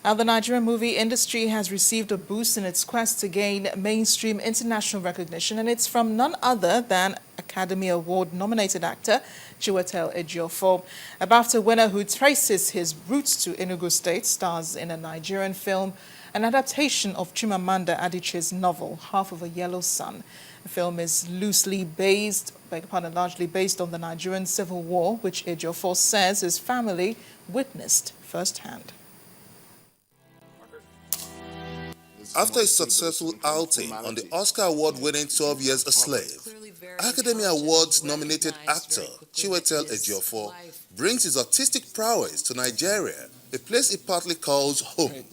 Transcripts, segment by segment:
Now, the Nigerian movie industry has received a boost in its quest to gain mainstream international recognition, and it's from none other than Academy Award-nominated actor Chiwetel Ejiofor. A BAFTA winner who traces his roots to Enugu State stars in a Nigerian film, an adaptation of Chimamanda Adichie's novel, Half of a Yellow Sun. The film is largely based on the Nigerian Civil War, which Ejiofor says his family witnessed firsthand. After a successful outing on the Oscar Award-winning 12 Years a Slave, Academy Awards-nominated actor Chiwetel Ejiofor brings his artistic prowess to Nigeria, a place he partly calls home.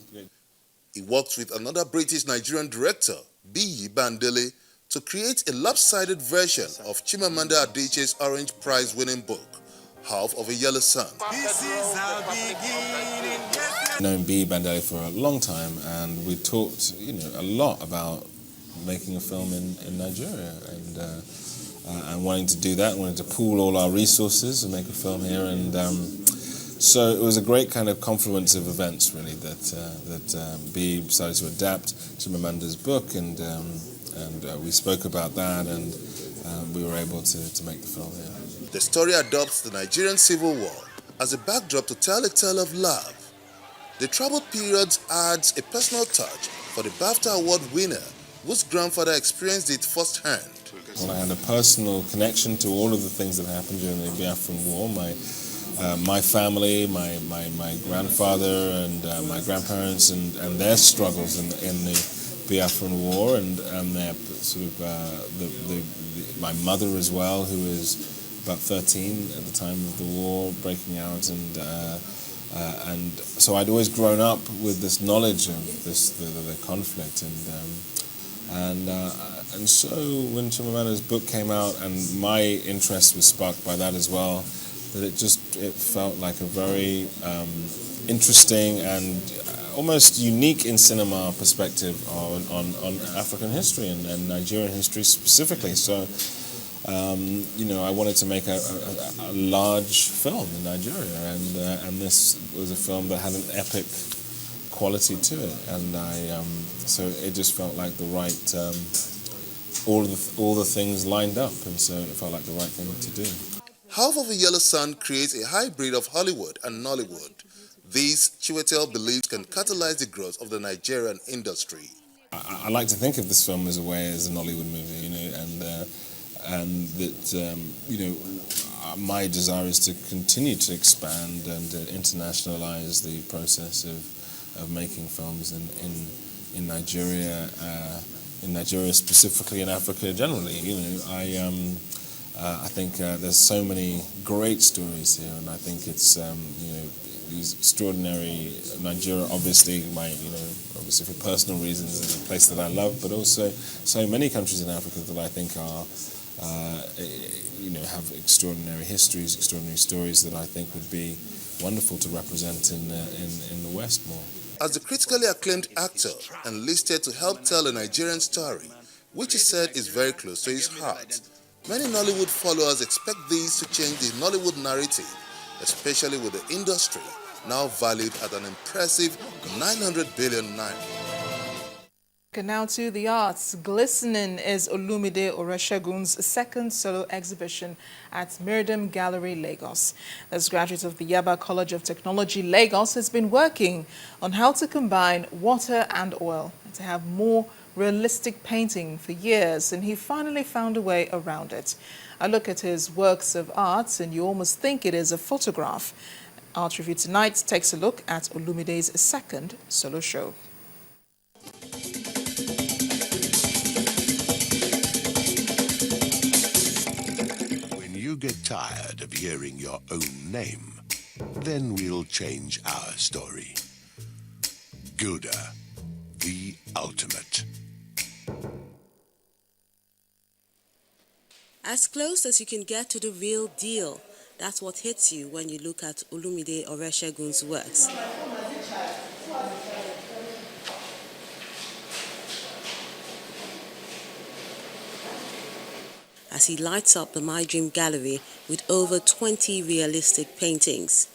He worked with another British-Nigerian director, B. Bandele, to create a lopsided version of Chimamanda Adichie's Orange Prize-winning book, Half of a Yellow Sun. This is our beginning. I've known B. Bandele for a long time, and we talked, a lot about making a film in Nigeria, and wanting to do that, wanting to pool all our resources and make a film here, and so it was a great kind of confluence of events, really, that B decided to adapt Chimamanda's book, and we spoke about that, and we were able to make the film here. The story adopts the Nigerian Civil War as a backdrop to tell a tale of love. The troubled periods adds a personal touch for the BAFTA Award winner, whose grandfather experienced it firsthand. Well, I had a personal connection to all of the things that happened during the Biafran War. My family, my grandfather, and my grandparents, and their struggles in the Biafran War, and their sort of my mother as well, who was about 13 at the time of the war breaking out, and so I'd always grown up with this knowledge of the conflict, and so when Chimamanda's book came out, and my interest was sparked by that as well, that it felt like a very interesting and almost unique in cinema perspective on African history and Nigerian history specifically. So I wanted to make a large film in Nigeria, and this was a film that had an epic quality to it, and so it just felt like the right, all the things lined up, and so it felt like the right thing to do. Half of a Yellow Sun creates a hybrid of Hollywood and Nollywood. These, Chiwetel believes, can catalyze the growth of the Nigerian industry. I like to think of this film as a Nollywood movie, and that my desire is to continue to expand and internationalize the process of making films in Nigeria, specifically, in Africa generally. I think there's so many great stories here, and I think it's these extraordinary Nigeria. Obviously, obviously for personal reasons, is a place that I love, but also so many countries in Africa that I think are have extraordinary histories, extraordinary stories that I think would be wonderful to represent in the West more. As the critically acclaimed actor enlisted to help tell a Nigerian story, which he said is very close to his heart, many Nollywood followers expect these to change the Nollywood narrative, especially with the industry now valued at an impressive 900 billion naira. Now to the arts. Glistening is Olumide Oreshegun's second solo exhibition at Miradum Gallery, Lagos. This graduate of the Yaba College of Technology, Lagos, has been working on how to combine water and oil to have more realistic painting for years, and he finally found a way around it. A look at his works of art, and you almost think it is a photograph. Art Review tonight takes a look at Olumide's second solo show. When you get tired of hearing your own name, then we'll change our story. Gouda, the ultimate. As close as you can get to the real deal, that's what hits you when you look at Olumide Oreshegun's works. As he lights up the My Dream Gallery with over 20 realistic paintings.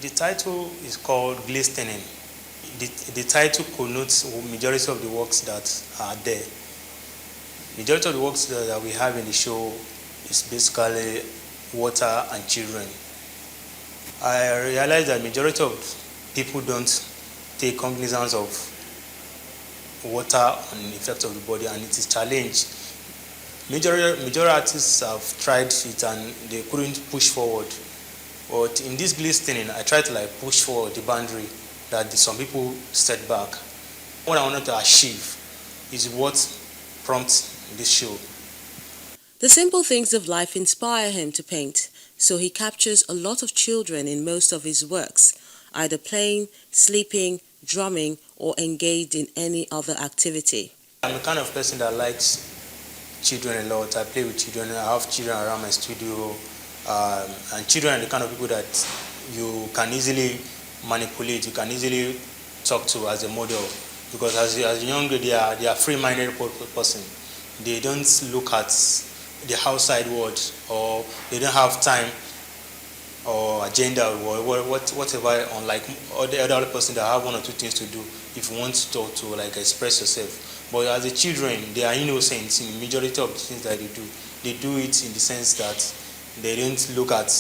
The title is called Glistening. The title connotes majority of the works that are there. Majority of the works that we have in the show is basically water and children. I realize that majority of people don't take cognizance of water and the effect of the body, and it is challenged. Major artists have tried it and they couldn't push forward. But in this glistening, I tried to push forward the boundary that some people set back. What I wanted to achieve is what prompts this show. The simple things of life inspire him to paint, so he captures a lot of children in most of his works, either playing, sleeping, drumming, or engaged in any other activity. I'm the kind of person that likes children a lot. I play with children. I have children around my studio, and children are the kind of people that you can easily manipulate, you can easily talk to as a model, because as a young they are free-minded person. They don't look at the outside world, or they don't have time or agenda or whatever, unlike the other person that have one or two things to do if you want to talk to express yourself. But as the children, they are innocent in the majority of the things that they do. They do it in the sense that they don't look at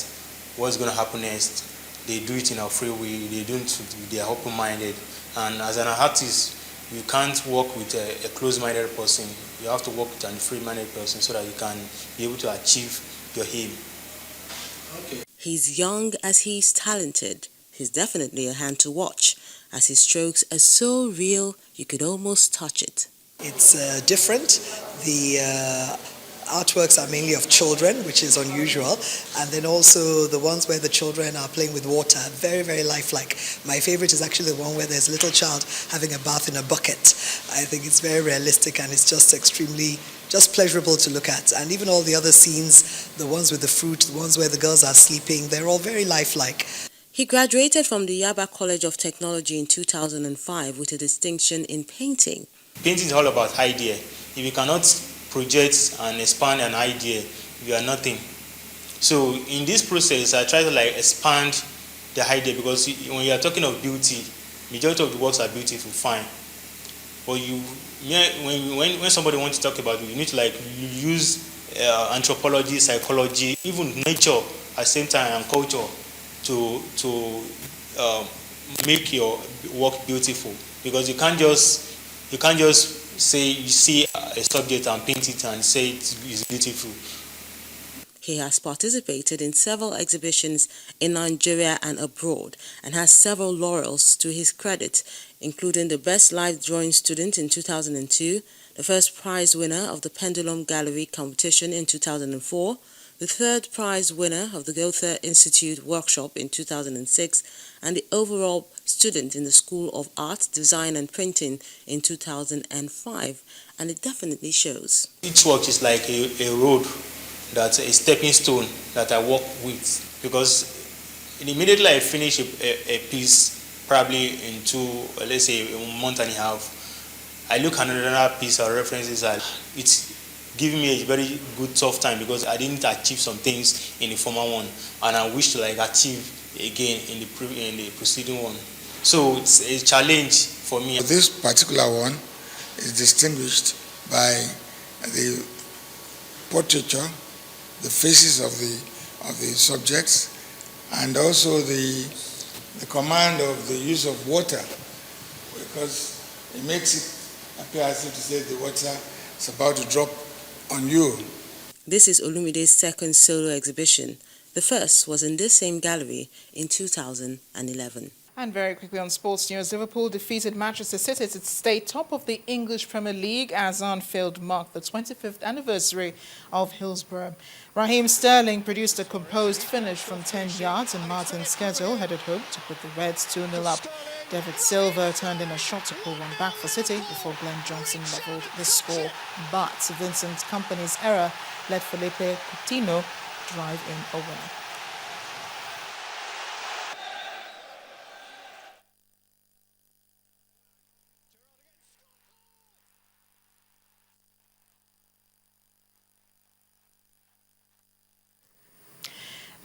what's going to happen next. They do it in a free way. They are open-minded. And as an artist, you can't work with a closed-minded person. You have to work with a free-minded person so that you can be able to achieve your aim. Okay. He's young as he's talented. He's definitely a hand to watch, as his strokes are so real you could almost touch it. It's different. The artworks are mainly of children, which is unusual, and then also the ones where the children are playing with water, very, very lifelike. My favorite is actually the one where there's a little child having a bath in a bucket. I think it's very realistic, and it's just extremely pleasurable to look at. And even all the other scenes, the ones with the fruit, the ones where the girls are sleeping, they're all very lifelike. He graduated from the Yaba College of Technology in 2005 with a distinction in painting. Painting is all about idea. If you cannot project and expand an idea, you are nothing. So in this process, I try to expand the idea, because when you are talking of beauty, majority of the works are beautiful, fine. But when somebody wants to talk about it, you need to use anthropology, psychology, even nature at the same time, and culture to make your work beautiful. Because you can't just say you see a subject and paint it and say it is beautiful. He has participated in several exhibitions in Nigeria and abroad, and has several laurels to his credit, including the Best Live Drawing Student in 2002, the first prize winner of the Pendulum Gallery competition in 2004, the third prize winner of the Goethe Institute workshop in 2006, and the overall student in the School of Art, Design and Printing in 2005, and it definitely shows. Each work is like a road, that's a stepping stone that I work with, because immediately I finish a piece, probably into, let's say, a month and a half, I look at another piece or references, and it's giving me a very good tough time, because I didn't achieve some things in the former one, and I wish to achieve again in the preceding one. So it's a challenge for me. This particular one is distinguished by the portraiture, the faces of the subjects, and also the command of the use of water, because it makes it appear as if to say the water is about to drop on you. This is Olumide's second solo exhibition. The first was in this same gallery in 2011. And very quickly on sports news, Liverpool defeated Manchester City to stay top of the English Premier League as Anfield marked the 25th anniversary of Hillsborough. Raheem Sterling produced a composed finish from 10 yards, and Martin Skrtel headed home to put the Reds 2-0 up. David Silva turned in a shot to pull one back for City before Glenn Johnson levelled the score. But Vincent Kompany's error let Felipe Coutinho drive in a winner.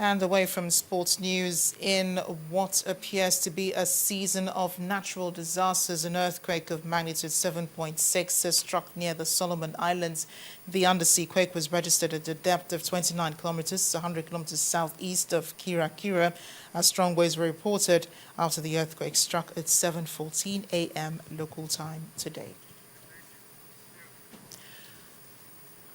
And away from sports news, in what appears to be a season of natural disasters, an earthquake of magnitude 7.6 has struck near the Solomon Islands. The undersea quake was registered at a depth of 29 kilometers, 100 kilometers southeast of Kira. Strong waves were reported after the earthquake struck at 7:14 a.m. local time today.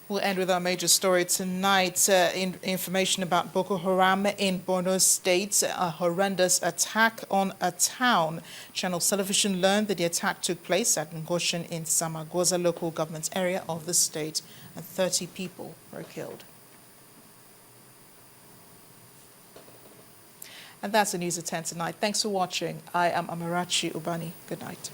We'll end with our major story tonight. Information about Boko Haram in Borno State, a horrendous attack on a town. Channels Television learned that the attack took place at Ngoshen in Samagoza local government area of the state, and 30 people were killed. And that's the news at 10 tonight. Thanks for watching. I am Amarachi Ubani. Good night.